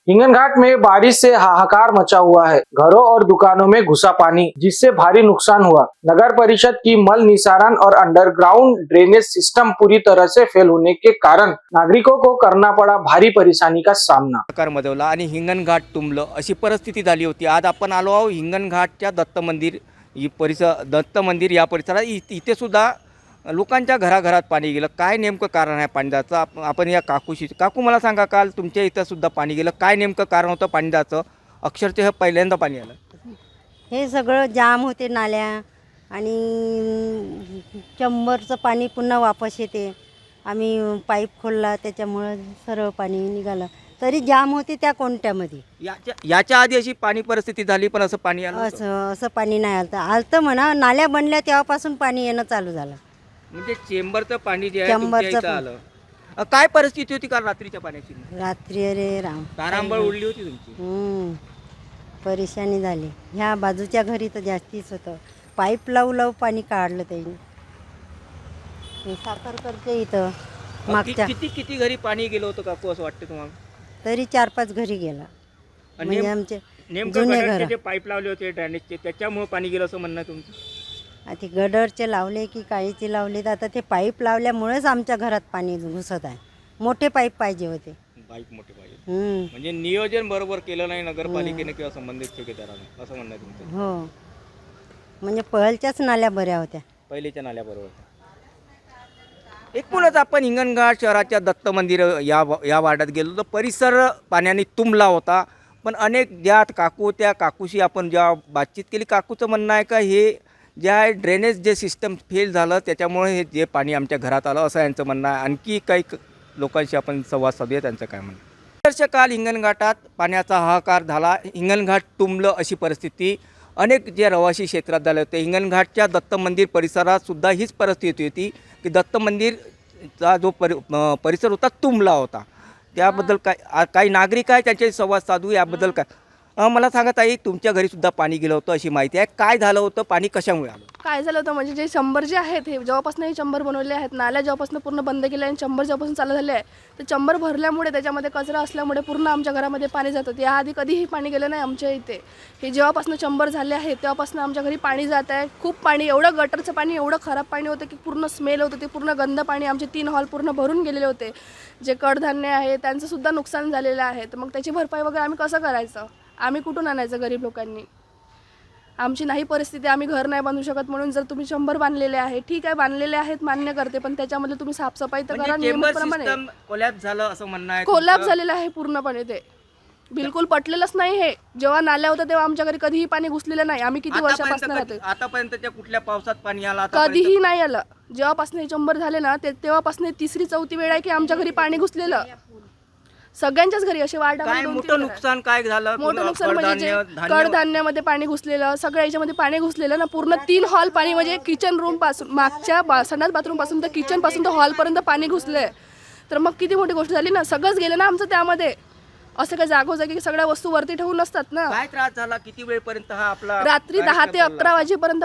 हिंगन घाट में बारिश से हाहाकार मचा हुआ है। घरों और दुकानों में घुसा पानी, जिससे भारी नुकसान हुआ। नगर परिषद की मल निसारण और अंडरग्राउंड ड्रेनेज सिस्टम पूरी तरह से फेल होने के कारण नागरिकों को करना पड़ा भारी परेशानी का सामना। आकार मदवला आणि हिंगणघाट तुंबलं अशी परिस्थिती झाली होती। आज आपण आलो आहोत हिंगणघाटच्या दत्त मंदिर या परिसरात। इथे सुद्धा लोकांच्या घराघरात पाणी गेलं। काय नेमकं कारण आहे पाणी जायचं? आपण या काकू मला सांगा, काल तुमच्या इथं सुद्धा पाणी गेलं, काय नेमकं कारण होतं पाणी जायचं? अक्षरशः पहिल्यांदा पाणी आलं। हे सगळं जाम होते नाल्या आणि चंबरचं पाणी पुन्हा वापस येते। आम्ही पाईप खोलला त्याच्यामुळे सरळ पाणी निघालं, तरी जाम होते त्या कोणत्यामध्ये। याच्या आधी अशी पाणी परिस्थिती झाली पण असं पाणी आलं? असं पाणी नाही आलतं म्हणा। नाल्या बनल्या तेव्हापासून पाणी येणं चालू झालं। म्हणजे चेंबरचं पाणी जे आहे तुमच्या इथं आलं। काय परिस्थिती होती काल रात्रीच्या पाण्याची? रात्री अरे राम तारांबळ उडली होती तुमची? परेशानी झाली। ह्या बाजूच्या घरी तर जास्तीच होतं। पाईप लावू पाणी काढलं त्यांनी। साखर करते इथं मागच्या किती घरी पाणी गेलं होतं काकू असं वाटतं तुम्हाला? तरी 4-5 घरी गेला। म्हणजे आमचे जुने घर जे पाईप लावले होते ड्रेनेजचे त्याच्यामुळे पाणी गेलं असं म्हणणं आहे तुमचं? ते गडरचे लावले की काळीचे लावले, तर आता ते पाईप लावल्यामुळेच आमच्या घरात पाणी घुसत आहे। मोठे पाईप पाहिजे होते। पाईप मोठे पाहिजे म्हणजे नियोजन बरोबर केलं नाही नगरपालिकेने किंवा संबंधित ठेकेदाराने असं म्हणणं आहे तुमचं? हो, म्हणजे पहिल्याच्याच नाल्या बऱ्या होत्या, पहिलेच्या नाल्या बरोबर। एकूणच आपण हिंगणघाट शहराच्या दत्त मंदिर या वार्डात गेलो तर परिसर पाण्याने तुंबला होता। पण अनेक ज्या काकू त्या काकूशी आपण जेव्हा बातचीत केली, काकूचं म्हणणं आहे का हे जे आहे ड्रेनेज जे सिस्टम फेल झालं त्याच्यामुळे हे जे पाणी आमच्या घरात आलं असं यांचं म्हणणं आहे। आणखी काही लोकांशी आपण संवाद साधूया, त्यांचं काय म्हणणं। काल हिंगणघाटात पाण्याचा हाहाकार झाला, हिंगणघाट तुंबलं अशी परिस्थिती अनेक जे रहिवासी क्षेत्रात झाले होते। हिंगणघाटच्या दत्त मंदिर परिसरात सुद्धा हीच परिस्थिती होती की दत्त मंदिरचा जो परिसर होता तुंबला होता। त्याबद्दल काही नागरिक आहे त्यांच्याशी संवाद साधू। याबद्दल काय मला सांगा ताई, तुमच्या घरी सुद्धा पाणी गेलं होतं अशी माहिती आहे, काय झालं होतं? पाणी कशामुळे आलं? काय झालं होतं म्हणजे जे चंबर जे आहेत हे जेव्हापासून हे चंबर बनवले आहेत, नाल्या जेव्हापासून पूर्ण बंद केले आणि चंबर जेव्हापासून चालू झाले आहे, तर चंबर भरल्यामुळे त्याच्यामध्ये कचरा असल्यामुळे पूर्ण आमच्या घरामध्ये पाणी जातं। याआधी कधीही पाणी गेलं नाही आमच्या इथे। हे जेव्हापासून चंबर झाले आहे तेव्हापासून आमच्या घरी पाणी जात आहे। खूप पाणी, एवढं गटरचं पाणी एवढं खराब पाणी होतं की पूर्ण स्मेल होतं, ते पूर्ण गंद पाणी। आमचे 3 हॉल पूर्ण भरून गेलेले होते। जे कडधान्य आहे त्यांचं सुद्धा नुकसान झालेलं आहे। तर मग त्याची भरपाई वगैरे आम्ही कसं करायचं? आम्ही कुठून आणायचं गरीब लोकांनी? आमची नाही परिस्थिती, आम्ही घर नाही बांधू शकत। म्हणून जर तुम्ही 100 बांधलेले आहे, ठीक आहे बांधलेले आहेत मान्य करते, पण त्याच्यामध्ये तुम्ही साफसफाई तर करा नियमितप्रमाणे। कोलॅप्स झालं असं म्हणणं आहे? कोलॅप्स झालेलं आहे पूर्णपणे, ते बिलकुल पटलेलंच नाही। हे जेव्हा नाल्या होत्या तेव्हा आमच्या घरी कधीही पाणी घुसलेलं नाही। आम्ही किती वर्षापासून राहतो, आतापर्यंतच्या कुठल्या पावसात पाणी आलं? कधीही नाही आलं। जेव्हापासून हे चंबर झाले ना तेव्हापासून 3री-4थी वेळ आहे की आमच्या घरी पाणी घुसलेलं, सगळ्यांच्याच घरी। असे वार्डामध्ये मोठं नुकसान काय झालं? मोठं नुकसान म्हणजे कडधान्यामध्ये पाणी घुसलेलं, सगळ्या याच्यामध्ये पाणी घुसलेलं ना। पूर्ण 3 हॉल पाणी, म्हणजे किचन रूम पासून, मागच्या संडास बाथरूम पासून तर किचन पासून तर हॉलपर्यंत पाणी घुसलंय। तर मग किती मोठी गोष्ट झाली ना, सगळंच गेलं ना आमचं त्यामध्ये। असं काय जागोजागी सगळ्या वस्तू वरती ठेवून नसतात ना। काय त्रास झाला? किती वेळपर्यंत हा आपला? रात्री 10 ते 11 वाजेपर्यंत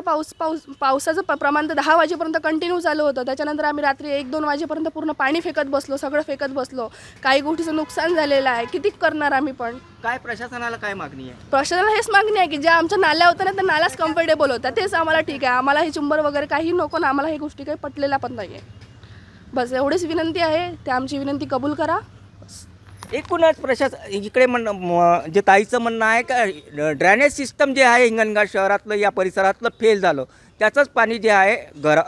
पावसाचं प्रमाण तर 10 वाजेपर्यंत कंटिन्यू चालू होतं। त्याच्यानंतर आम्ही रात्री 1-2 वाजेपर्यंत पूर्ण पाणी फेकत बसलो, सगळं फेकत बसलो। काही गोष्टीचं नुकसान झालेलं आहे, किती करणार आम्ही? पण काय प्रशासनाला काय मागणी आहे? प्रशासनाला हेच मागणी आहे की ज्या आमच्या नाल्या होत्या ना त्या नाल्याच कम्फर्टेबल होत्या, तेच आम्हाला ठीक आहे। आम्हाला हे चुंबर वगैरे काही नको ना, आम्हाला हे गोष्टी काही पटलेल्या पण नाही आहे। बस एवढीच विनंती आहे, ते आमची विनंती कबूल करा। एकूणच इकडे जे ताईचं म्हणणं आहे का ड्रेनेज सिस्टम जे आहे हिंगणघाट शहरातलं या परिसरातलं फेल झालं, त्याचंच पाणी जे आहे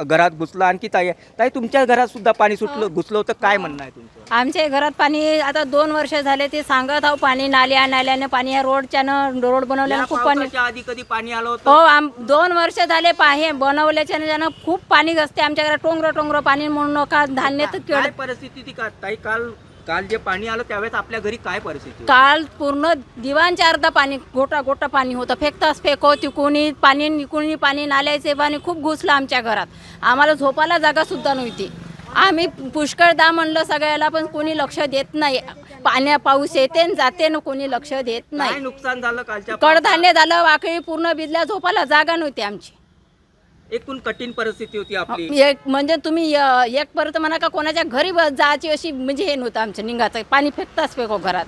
घरात घुसलं। आणखी ताई तुमच्या घरात सुद्धा पाणी घुसलं होतं, काय म्हणणं आहे तुमचं? आमच्या घरात पाणी आता 2 वर्ष झाले ते सांगत आहो, पाणी नाल्याने पाणी, या रोड बनवल्यानं खूप पाणी। आधी कधी पाणी आलं होतं? हो, 2 वर्ष झाले पाणी बनवल्याच्यानं खूप पाणी घसते आमच्या घरात, टोंगर पाणी म्हणून नका धान्य तर काय परिस्थिती ताई? काल जे पाणी आलं त्यावेळेस आपल्या घरी काय परिस्थिती? काल पूर्ण दिवाणच्या अर्धा पाणी, गोटा पाणी होतं। फेकताच फेको तिकुनी पाणी नाल्याचे पाणी खूप घुसलं आमच्या घरात। आम्हाला झोपायला जागा सुद्धा नव्हती। आम्ही पुष्कळदा म्हणलं सगळ्याला, पण कोणी लक्ष देत नाही। पाऊस येते आणि जाते ना, कोणी लक्ष देत नाही। नुकसान झालं कालच्या? कडधान्य झालं, वाकळी पूर्ण भिजल्या, झोपायला जागा नव्हती आमची। एकूण कठीण परिस्थिती होती आपली। एक म्हणजे तुम्ही एक परत म्हणा का कोणाच्या घरी जायची अशी म्हणजे हे नव्हतं आमचं निघाचं, पाणी फेकताच फेको घरात।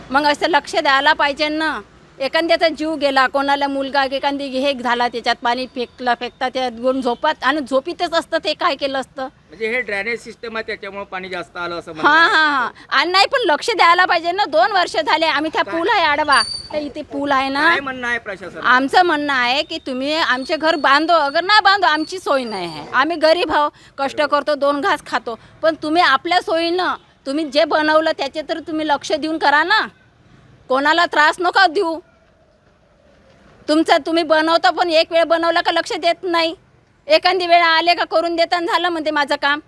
मग असं लक्ष द्यायला पाहिजे ना. एखाद्याचा जीव गेला, कोणाला मुलगा एखादी हे झाला, त्याच्यात पाणी फेकता त्या दोन झोपात आणि झोपीतच असतं, ते काय केलं असतं. म्हणजे हे ड्रेनेज सिस्टम आहे त्याच्यामुळे पाणी जास्त आलं असं हां म्हणणं हां हां. आणि नाही पण लक्ष द्यायला पाहिजे ना. 2 वर्ष झाले आम्ही त्या पूल आहे आडवा, त्या इथे पूल आहे ना. काय म्हणणं आहे प्रशासन? आमचं म्हणणं आहे की तुम्ही आमचे घर बांधो, अगर ना बांधो आमची सोय नाही आहे. आम्ही गरीब आहो, कष्ट करतो, 2 घास खातो, पण तुम्ही आपल्या सोयीनं तुम्ही जे बनवलं त्याचे तर तुम्ही लक्ष देऊन करा ना. कोणाला त्रास नका देऊ. तुमचं तुम्ही बनवता पण एक वेळ बनवला का लक्ष देत नाही. एखादी वेळ आले का करून देताना झालं म्हणते माझं काम.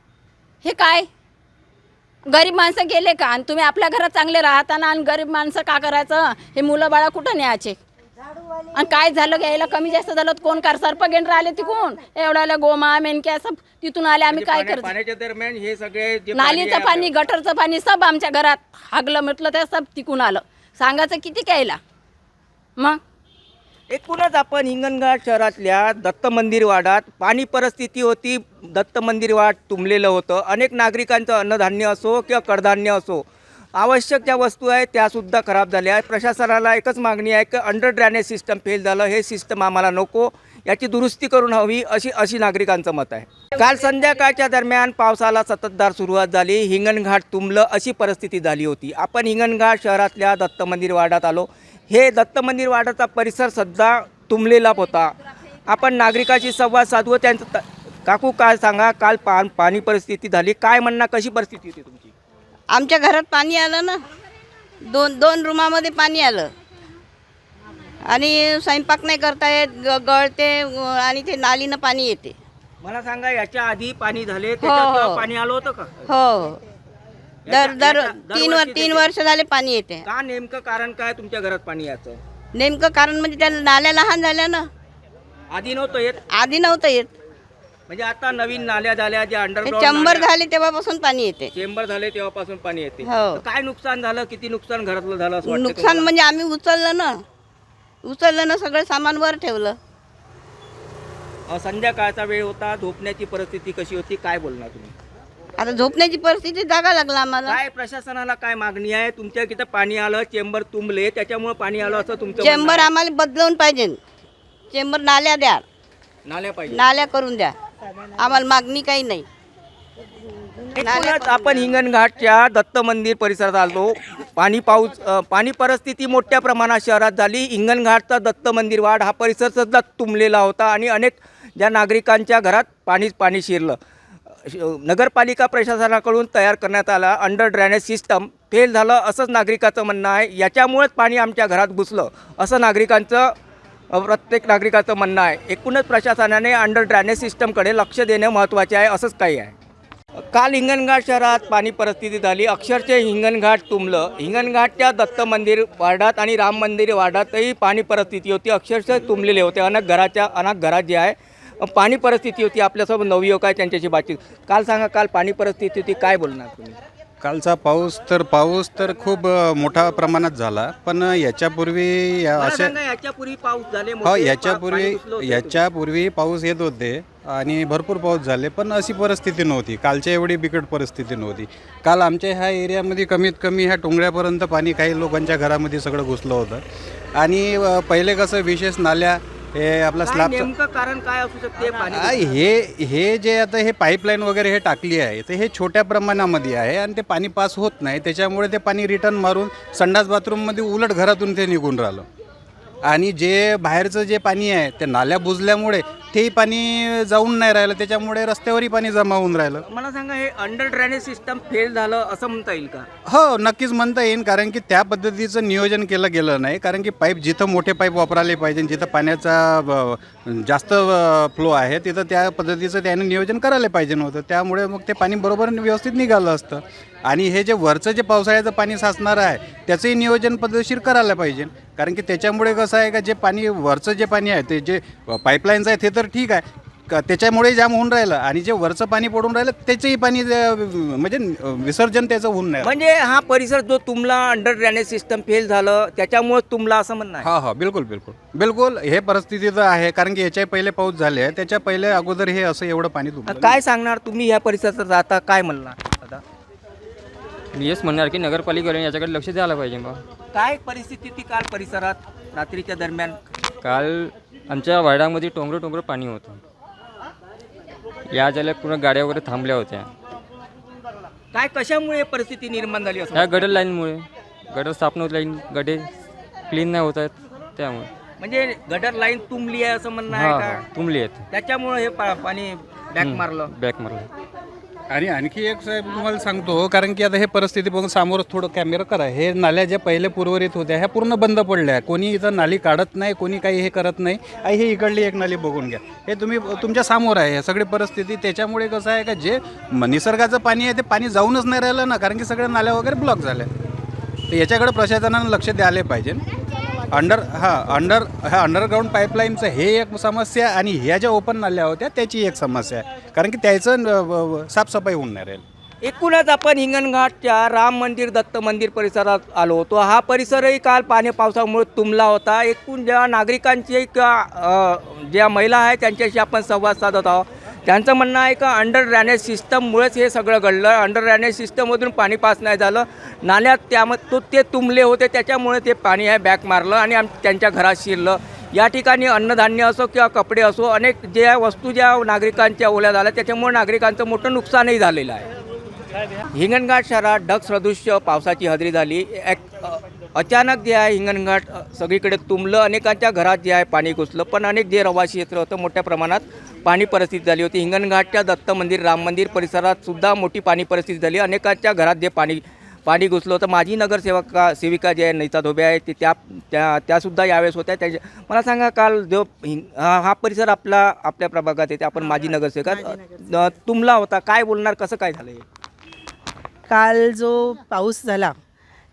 हे काय गरीब माणसं गेले का? आणि तुम्ही आपल्या घरात चांगले राहताना आणि गरीब माणसं का करायचं? हे मुलं बाळा कुठं न्यायचे? आणि काय झालं घ्यायला कमी जास्त झालं तर कोण कर? सर्पगेंड राहिले तिकून एवढ्याला गोमा मेनक्या सब तिथून आले. आम्ही काय करतो? पाण्याच्या दरम्यान हे सगळे जे नालीचं आहे पाणी, गटरचं पाणी सब आमच्या घरात हागलं म्हटलं तर सब तिकून आलं. सांगायचं किती कायला मग. एकूणच आपण हिंगणघाट शहरातल्या दत्त मंदिर वाडात पाणी परिस्थिती होती. दत्त मंदिर वाड तुंबलेलं होतं. अनेक नागरिकांचं अन्नधान्य असो किंवा कडधान्य असो, आवश्यक ज्या वस्तू आहेत त्यासुद्धा खराब झाल्या आहेत. प्रशासनाला एकच मागणी आहे की अंडर ड्रेनेज सिस्टम फेल झालं, हे सिस्टम आम्हाला नको, याची दुरुस्ती करून हवी अशी नागरिकांचं मत आहे. काल संध्याकाळच्या दरम्यान पावसाला संततधार सुरुवात झाली. हिंगणघाट तुंबलं अशी परिस्थिती झाली होती. आपण हिंगणघाट शहरातल्या दत्त मंदिर वाडात आलो. हे दत्त मंदिर वाडाचा परिसर सध्या तुंबलेला होता. आपण नागरिकाशी संवाद साधू. त्यांचं काकू काय सांगा, काल पाणी परिस्थिती झाली, काय म्हणणं, कशी परिस्थिती होती तुमची? आमच्या घरात पाणी आलं ना. दोन रूमामध्ये पाणी आलं आणि स्वयंपाक नाही करता येत, गळते आणि ते नालीनं पाणी येते. मला सांगा, याच्या आधी पाणी झाले त्याच्यात तेव्हा पाणी आलं होतं का? हो, दर 3 वर्ष झाले पाणी येते. का नेमकं कारण काय तुमच्या घरात पाणी याचं? नेमकं कारण म्हणजे त्या नाल्या लहान झाल्या ना. आधी नव्हतं येत, आधी नव्हतं येत. म्हणजे आता नवीन नाल्या झाल्या, ज्या ते अंडरग्राऊंड चंबर झाले तेव्हापासून पाणी येते. चेंबर झाले तेव्हापासून पाणी येते. हो. तर काय नुकसान झालं, किती नुकसान घरातलं झालं असं वाटतं नुकसान तुम्हाला? म्हणजे आम्ही उचललं ना सगळं सामान वर ठेवलं. संध्याकाळचा वेळ होता, झोपण्याची परिस्थिती कशी होती, काय बोलणार तुम्ही? आता झोपण्याची परिस्थिती जागा लागला आम्हाला. काय प्रशासनाला काय मागणी आहे? तुमच्या इथं पाणी आलं, चेंबर तुंबले, त्याच्यामुळे पाणी आलं असं तुमचं म्हणणं चेंबर आहे? आम्हाला बदलवून पाहिजे. चेंबर नाल्या द्या, नाल्या पाहिजे. नाल्या करून द्या. आम्हाला मागणी काही नाही. एकूणच आपण हिंगणघाटच्या दत्त मंदिर परिसरात आलो. पाणी परिस्थिती मोठ्या प्रमाणात शहरात झाली. हिंगणघाटचा दत्त मंदिर वाड हा परिसर सुद्धा तुंबलेला होता आणि अनेक ज्या नागरिकांच्या घरात पाणी शिरलं. नगरपालिका प्रशासनाकडून तयार करण्यात आला अंडर ड्रेनेज सिस्टम फेल झालं असंच नागरिकाचं म्हणणं आहे. याच्यामुळेच पाणी आमच्या घरात घुसलं असं प्रत्येक नागरिकाचं म्हणणं आहे. एकूणच प्रशासनाने अंडर ड्रेनेज सिस्टमकडे लक्ष देणं महत्त्वाचे आहे असंच काही आहे. काल हिंगणघाट शहरात पाणी परिस्थिती झाली. अक्षरशः हिंगणघाट तुंबलं. हिंगणघाटच्या दत्त मंदिर वार्डात आणि राम मंदिर वार्डातही पाणी परिस्थिती होती. अक्षरशः तुंबलेले होते. अनेक घरात जे आहे पाणी परिस्थिती होती. आपल्यासोबत नवयुवक आहे, त्यांच्याशी बातचीत. काल सांगा, काल पाणी परिस्थिती होती, काय बोलणार तुम्ही? कालचा पाऊस तर खूप मोठ्या प्रमाणात झाला. पण याच्यापूर्वी मला सांगा, याच्यापूर्वी पाऊस झाले हो, मोठे, पाणी घुसलं होतं? याच्यापूर्वी पाऊस येत होते आणि भरपूर पाऊस झाले, पण अशी परिस्थिती नव्हती. कालच्या एवढी बिकट परिस्थिती नव्हती. काल आमच्या ह्या एरियामध्ये कमीत कमी ह्या टोंगळ्यापर्यंत पाणी काही लोकांच्या घरामध्ये सगळं घुसलं होतं. आणि पहिले कसं विशेष नाल्या हे आपला काय स्लॅब नेमकं कारण काय असू शकते पाणी? हे जे आता हे पाईपलाईन वगैरे हे टाकली आहे, तर हे छोट्या प्रमाणामध्ये आहे आणि ते पाणी पास होत नाही. त्याच्यामुळे ते पाणी रिटर्न मारून संडास बाथरूममध्ये उलट घरातून ते निघून राहिलं. आणि जे बाहेरचं जे पाणी आहे ते नाल्या बुजल्यामुळे तेही पाणी जाऊन नाही राहिलं. त्याच्यामुळे रस्त्यावरही पाणी जमा होऊन राहिलं. मला सांगा, हे अंडर ड्रेनेज सिस्टम फेल झालं असं म्हणता येईल का? हो, नक्कीच म्हणता येईल. कारण की त्या पद्धतीचं नियोजन केलं गेलं नाही. कारण की पाईप जिथं मोठे पाईप वापरायला पाहिजे, जिथं पाण्याचा जास्त फ्लो आहे, तिथं त्या पद्धतीचं त्याने नियोजन करायला पाहिजे नव्हतं. त्यामुळे मग ते पाणी बरोबर व्यवस्थित निघालं असतं. आणि हे जे वरचं जे पावसाळ्याचं पाणी साचणार आहे त्याचंही नियोजन पद्धतशीर करायला पाहिजे. कारण की त्याच्यामुळे कसं आहे का, जे पाणी वरचं जे पाणी आहे ते जे पाईपलाईनचं आहे ते तर ठीक आहे, त्याच्यामुळे जाम होऊन राहिलं. आणि जे वरचं पाणी पडून राहिलं त्याचंही पाणी म्हणजे विसर्जन त्याचं होऊन नाही. म्हणजे हा परिसर जो तुंबला, अंडर ड्रेनेज सिस्टम फेल झालं त्याच्यामुळे तुंबला असं म्हणणं आहे? हा, बिलकुल हे परिस्थिती तर आहे. कारण की याच्या पहिले पाऊस झाले, त्याच्या पहिले अगोदर हे असं एवढं पाणी तुंबलं. काय सांगणार तुम्ही? या परिसरात राहता, काय म्हणणार आता? मी हेच म्हणणार की नगरपालिकेने याच्याकडे लक्ष द्यायला पाहिजे बा. काय परिस्थिती होती काल परिसरात रात्रीच्या दरम्यान? काल आमच्या वाड्यामध्ये टोंगरं पाणी होतं. या झाल्या पूर्ण गाड्या वगैरे थांबल्या होत्या. काय कशामुळे परिस्थिती निर्माण झाली असं ह्या वाटतं? गटर लाईनमुळे गटर साफ नव्हत, लाईन गडे क्लीन नाही होत आहेत त्यामुळे. म्हणजे गटर लाईन तुंबली आहे असं म्हणणं हां आहे हां का? तुंबली आहेत, त्याच्यामुळे हे पाणी बॅक मारलं. बॅक मारलं. आणि आणखी एक साहेब तुम्हाला सांगतो, कारण की आता हे परिस्थिती बघून समोर थोडं कॅमेरा करा. हे नाल्या ज्या पहिले पूर्वरित होत्या ह्या पूर्ण बंद पडल्या. कोणी इथं नाली काढत नाही, कोणी काही हे करत नाही. हे इकडली एक नाली बघून घ्या, हे तुम्ही तुमच्या समोर आहे. हे सगळी परिस्थिती त्याच्यामुळे कसं आहे का, जे निसर्गाचं पाणी आहे ते पाणी जाऊनच नाही राहिलं ना, कारण की सगळ्या नाल्या वगैरे ब्लॉक झाल्या. तर याच्याकडे प्रशासनानं लक्ष द्यायला पाहिजे. अंडरग्राऊंड पाईपलाईनचं हे एक समस्या, आणि ह्या ज्या ओपन नाल्या होत्या त्याची एक समस्या आहे, कारण की त्याचं साफसफाई होऊन नाही राहील. एकूणच आपण हिंगणघाटच्या राम मंदिर दत्त मंदिर परिसरात आलो होतो. हा परिसरही काल पावसामुळे तुंबला होता. एकूण ज्या नागरिकांची किंवा ज्या महिला आहेत त्यांच्याशी आपण संवाद साधत आहोत. त्यांचं म्हणणं आहे का अंडर ड्रेनेज सिस्टममुळेच हे सगळं घडलं. अंडर ड्रेनेज सिस्टममधून पाणी पास नाही झालं, नाल्यात त्यामध्ये ते तुंबले होते, त्याच्यामुळे ते पाणी आहे बॅक मारलं आणि त्यांच्या घरात शिरलं. या ठिकाणी अन्नधान्य असो किंवा कपडे असो, अनेक ज्या वस्तू ज्या नागरिकांच्या ओल्या झाल्या त्याच्यामुळे नागरिकांचं मोठं नुकसानही झालेलं आहे. हिंगणघाट शहरात ढगसदृश्य पावसाची हजेरी झाली. अचानक जे आहे हिंगणघाट सगळीकडे तुंबलं, अनेकांच्या घरात जे आहे पाणी घुसलं, पण अनेक जे रहिवासी क्षेत्र होतं मोठ्या प्रमाणात पाणी परिस्थिती झाली होती. हिंगणघाटच्या दत्त मंदिर राम मंदिर परिसरात सुद्धा मोठी पाणी परिस्थिती झाली. अनेकांच्या घरात जे पाणी घुसलं होतं. माजी सेविका जे आहे नैता धोबे आहे ते त्यासुद्धा यावेळेस होत्या. मला सांगा, काल जो हा परिसर आपल्या प्रभागात येते, आपण माजी नगरसेवका तुंबला होता, काय बोलणार, कसं काय झालं? काल जो पाऊस झाला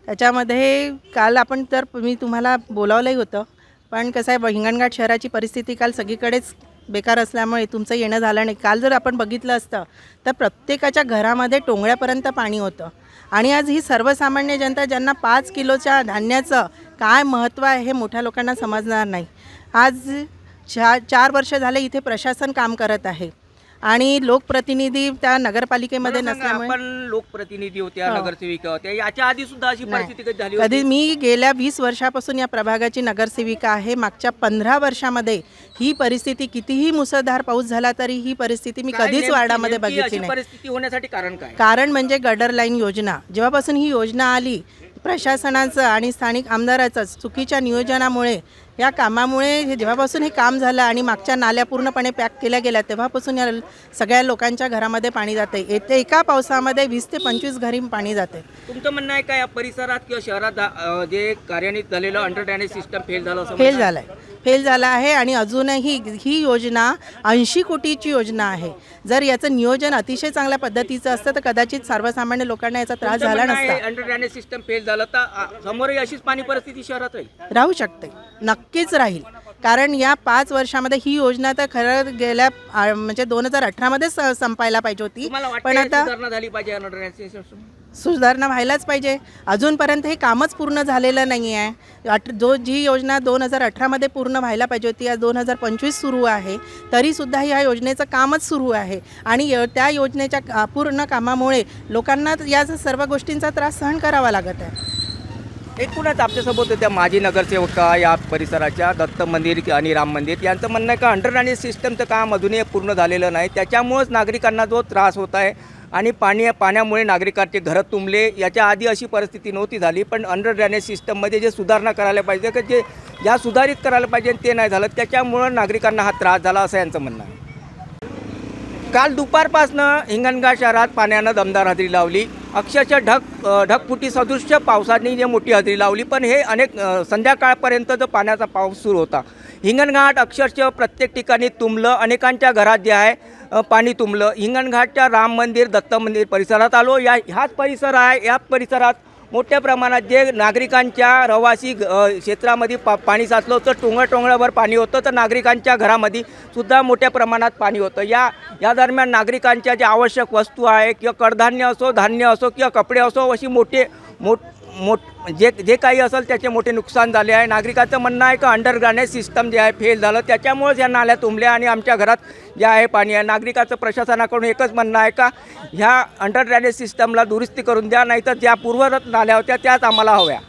त्याच्यामध्ये काल आपण मी तुम्हाला बोलावलंही होतं, पण कसं आहे हिंगणघाट शहराची परिस्थिती काल सगळीकडेच बेकार असल्यामुळे तुमचं येणं झालं नाही. काल जर आपण बघितलं असतं तर प्रत्येकाच्या घरामध्ये टोंगळ्यापर्यंत पाणी होतं. आणि आज ही सर्वसामान्य जनता ज्यांना 5 किलोच्या धान्याचं काय महत्त्व आहे हे मोठ्या लोकांना समजणार नाही. आज 4 वर्ष झाले इथे प्रशासन काम करत आहे आणि लोकप्रतिनिधी त्या नगरपालिकेमध्ये नसल्यामुळे. आपण लोकप्रतिनिधी होत्या, नगरसेविका होत्या, याच्या आधी सुद्धा अशी परिस्थिती कधी झाली कधी होती? मी गेल्या 20 वर्षापासून या प्रभागाची नगरसेविका आहे. मागच्या 15 वर्षामध्ये ही परिस्थिती कितीही मुसळधार पाऊस झाला तरी ही परिस्थिती मी काय कधीच नेमकी वार्डामध्ये अशी बघितली नाही. परिस्थिती होण्यासाठी कारण काय? कारण म्हणजे गटर लाईन योजना जेव्हापासून ही योजना आली, प्रशासनाचं आणि स्थानिक आमदाराचं चुकीच्या नियोजनामुळे, या कामामुळे जेव्हापासून हे काम झालं आणि मागच्या नाल्या पूर्णपणे पॅक केल्या गेल्या तेव्हापासून या सगळ्या लोकांच्या घरामध्ये पाणी जाते. एका पावसामध्ये 20 ते 25 घरी पाणी जाते. तुमचं म्हणणं आहे का या परिसरात किंवा शहरात जे कार्यान्वित झालेलं अंडर ड्रेनेज सिस्टम फेल झालं असं फेल म्हणणं आहे? फेल झाला आहे आणि अजूनही ही योजना 80 कोटीची योजना आहे. जर याचं नियोजन अतिशय चांगल्या पद्धतीचं असतं तर कदाचित सर्वसामान्य लोकांना याचा त्रास तुमचं झाला म्हणणं आहे नसता. अंडर ड्रेनेज सिस्टम फेल झालं तर समोरही अशीच पाणी परिस्थिती शहरात राहू शकते, नक्कीच राहील. कारण या 5 वर्षामध्ये ही योजना तर खरं गेल्या म्हणजे 2018मध्येच संपायला पाहिजे होती, पण आता सुधारणा झाली पाहिजे अंडर ड्रेनेज सिस्टम. सुधारणा व्हायलाच पाहिजे. अजूनपर्यंत हे कामच पूर्ण झालेलं नाही आहे. जी योजना 2018मध्ये पूर्ण व्हायला पाहिजे होती आज 2025 सुरू आहे, तरीसुद्धा ह्या योजनेचं कामच सुरू आहे. आणि त्या योजनेच्या पूर्ण कामामुळे लोकांना या सर्व गोष्टींचा त्रास सहन करावा लागत आहे. एकूणच आपल्यासोबत होत्या माजी नगरसेवका या परिसराच्या दत्त मंदिर आणि राम मंदिर. यांचं म्हणणं आहे का अंडर ड्रेनेज सिस्टमचं काम अजूनही पूर्ण झालेलं नाही, त्याच्यामुळेच नागरिकांना जो त्रास होत आहे आणि पाण्यामुळे नागरिकांचे घरं तुंबले. याच्या आधी अशी परिस्थिती नव्हती झाली, पण अंडर ड्रेनेज सिस्टममध्ये जे सुधारणा करायला पाहिजे की ज्या सुधारित करायला पाहिजे ते नाही झालं, त्याच्यामुळं नागरिकांना हा त्रास झाला असं यांचं म्हणणं आहे. काल दुपारपासनं हिंगणघाट शहरात पाण्यानं दमदार हजेरी लावली. अक्षरशः ढगफुटी सदृश्य पावसाने जे मोठी हजेरी लावली, पण हे अनेक संध्याकाळपर्यंत जो पाण्याचा पाऊस सुरू होता. हिंगणघाट अक्षरशः प्रत्येक ठिकाणी तुंबलं, अनेकांच्या घरात जे आहे पाणी तुंबलं. हिंगणघाटच्या राम मंदिर दत्त मंदिर परिसरात आलो. हाच परिसर आहे. या परिसरात मोठ्या प्रमाणात जे नागरिकांच्या रहिवासी क्षेत्रामध्ये पाणी साचलं होतं, टोंगळ्याभर पाणी होतं, तर नागरिकांच्या घरामध्ये सुद्धा मोठ्या प्रमाणात पाणी होतं. या दरम्यान नागरिकांच्या ज्या आवश्यक वस्तू आहे किंवा कडधान्य असो, धान्य असो किंवा कपडे असो, अशी जे काही असेल त्याचे मोठे नुकसान झाले आहे. नागरिकाचं म्हणणं आहे का अंडर ड्रेनेज सिस्टम जे आहे फेल झालं, त्याच्यामुळेच या नाल्या तुंबल्या आणि आमच्या घरात जे आहे पाणी आहे. नागरिकाचं प्रशासनाकडून एकच म्हणणं आहे का ह्या अंडर ड्रेनेज सिस्टमला दुरुस्ती करून द्या, नाहीतर ज्या पूर्वरत नाल्या होत्या त्याच आम्हाला हव्या.